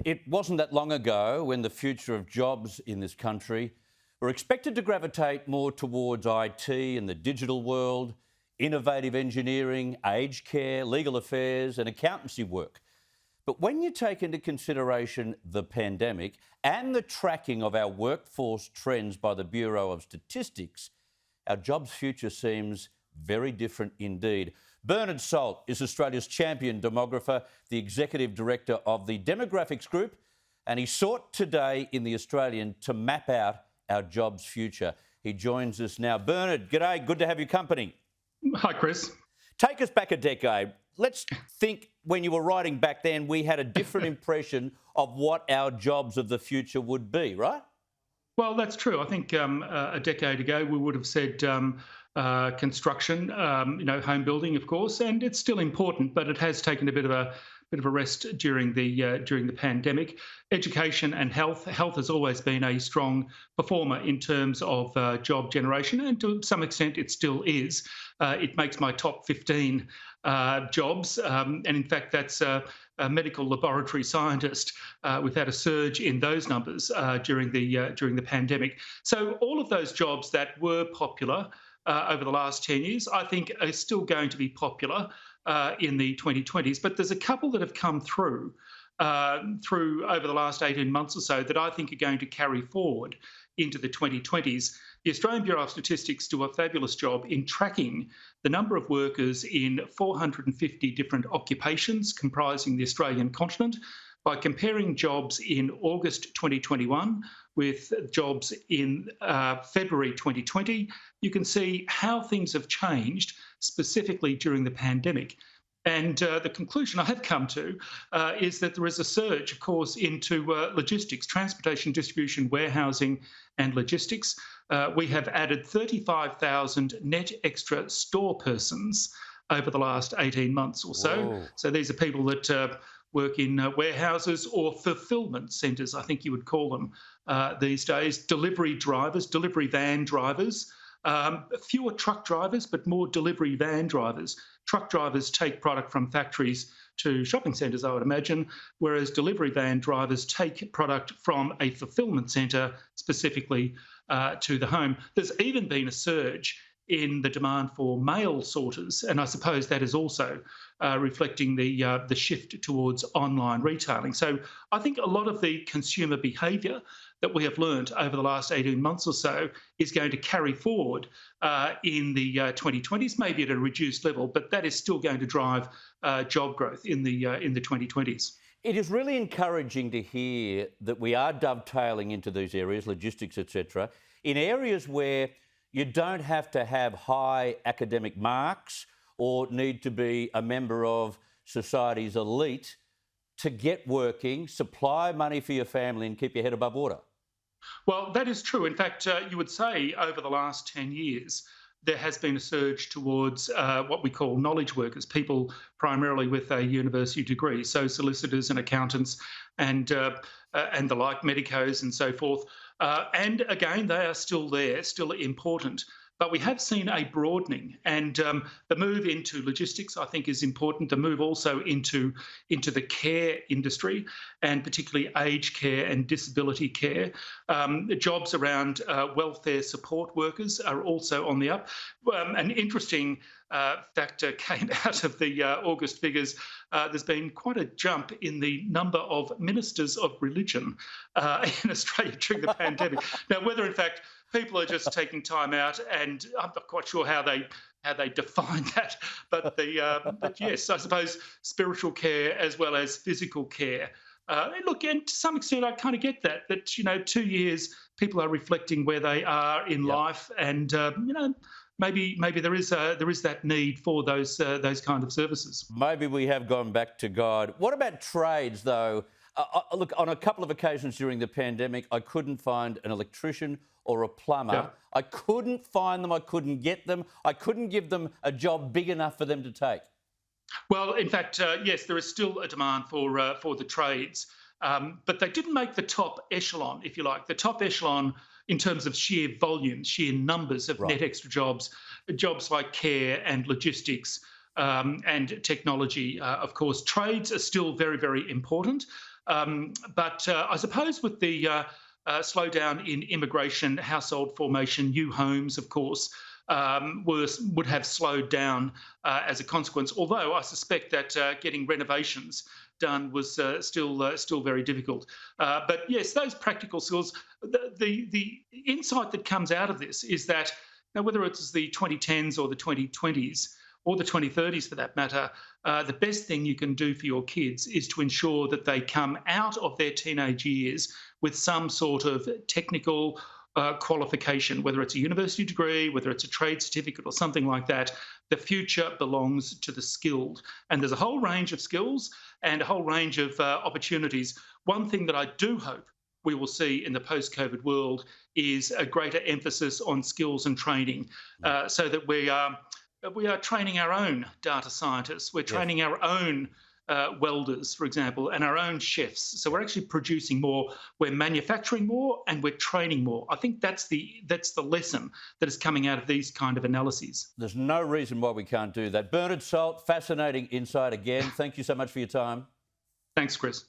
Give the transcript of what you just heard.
It wasn't that long ago when the future of jobs in this country were expected to gravitate more towards IT and the digital world, innovative engineering, aged care, legal affairs and accountancy work. But when you take into consideration the pandemic and the tracking of our workforce trends by the Bureau of Statistics, our jobs future seems very different indeed. Bernard Salt is Australia's champion demographer, the Executive Director of the Demographics Group, and he sought today in The Australian to map out our jobs future. He joins us now. Bernard, g'day, good to have your company. Hi, Chris. Take us back a decade. Let's think when you were writing back then, we had a different impression of what our jobs of the future would be, right? Well, that's true. I think a decade ago we would have said construction, home building, of course, and it's still important, but it has taken a bit of a rest during the pandemic. Education and health has always been a strong performer in terms of job generation, and to some extent it still is. It makes my top 15 jobs, and in fact that's a medical laboratory scientist. We've had a surge in those numbers during the pandemic. So all of those jobs that were popular over the last 10 years, I think are still going to be popular in the 2020s. But there's a couple that have come through over the last 18 months or so that I think are going to carry forward into the 2020s. The Australian Bureau of Statistics do a fabulous job in tracking the number of workers in 450 different occupations comprising the Australian continent by comparing jobs in August 2021 with jobs in February 2020. You can see how things have changed specifically during the pandemic. And the conclusion I have come to is that there is a surge, of course, into logistics, transportation, distribution, warehousing and logistics. We have added 35,000 net extra store persons over the last 18 months or so. Whoa. So these are people that work in warehouses or fulfillment centres, I think you would call them these days. Delivery drivers, delivery van drivers. Fewer truck drivers, but more delivery van drivers. Truck drivers take product from factories to shopping centres, I would imagine, whereas delivery van drivers take product from a fulfilment centre specifically to the home. There's even been a surge in the demand for mail sorters, and I suppose that is also reflecting the shift towards online retailing. So I think a lot of the consumer behaviour that we have learnt over the last 18 months or so is going to carry forward in the 2020s, maybe at a reduced level, but that is still going to drive job growth in the 2020s. It is really encouraging to hear that we are dovetailing into these areas, logistics, etc., in areas where you don't have to have high academic marks or need to be a member of society's elite to get working, supply money for your family and keep your head above water. Well, that is true. In fact, you would say over the last 10 years, there has been a surge towards what we call knowledge workers, people primarily with a university degree, so solicitors and accountants and the like, medicos and so forth. And again, they are still there, still important. But we have seen a broadening, and the move into logistics, I think, is important. The move also into the care industry, and particularly aged care and disability care. The jobs around welfare support workers are also on the up. An interesting factor came out of the August figures. There's been quite a jump in the number of ministers of religion in Australia during the pandemic. Now, whether in fact people are just taking time out, and I'm not quite sure how they define that, but but yes, I suppose spiritual care as well as physical care. Look, and to some extent, I kind of get that 2 years people are reflecting where they are in life, and maybe there is that need for those kind of services. Maybe we have gone back to God. What about trades, though? Look, on a couple of occasions during the pandemic, I couldn't find an electrician or a plumber. Yeah. I couldn't find them. I couldn't get them. I couldn't give them a job big enough for them to take. Well, in fact, yes, there is still a demand for the trades, but they didn't make the top echelon, if you like. The top echelon in terms of sheer volume, sheer numbers of net extra jobs like care and logistics and technology. Of course, trades are still very, very important. But I suppose with the slowdown in immigration, household formation, new homes, of course, would have slowed down as a consequence. Although I suspect that getting renovations done was still very difficult. But yes, those practical skills. The insight that comes out of this is that whether it's the 2010s or the 2020s or the 2030s for that matter, the best thing you can do for your kids is to ensure that they come out of their teenage years with some sort of technical qualification, whether it's a university degree, whether it's a trade certificate or something like that. The future belongs to the skilled. And there's a whole range of skills and a whole range of opportunities. One thing that I do hope we will see in the post-COVID world is a greater emphasis on skills and training, so that we are training our own data scientists, we're training our own welders, for example, and our own chefs. So we're actually producing more, we're manufacturing more, and we're training more. I think that's the lesson that is coming out of these kind of analyses. There's no reason why we can't do that. Bernard Salt, fascinating insight again. Thank you so much for your time. Thanks, Chris.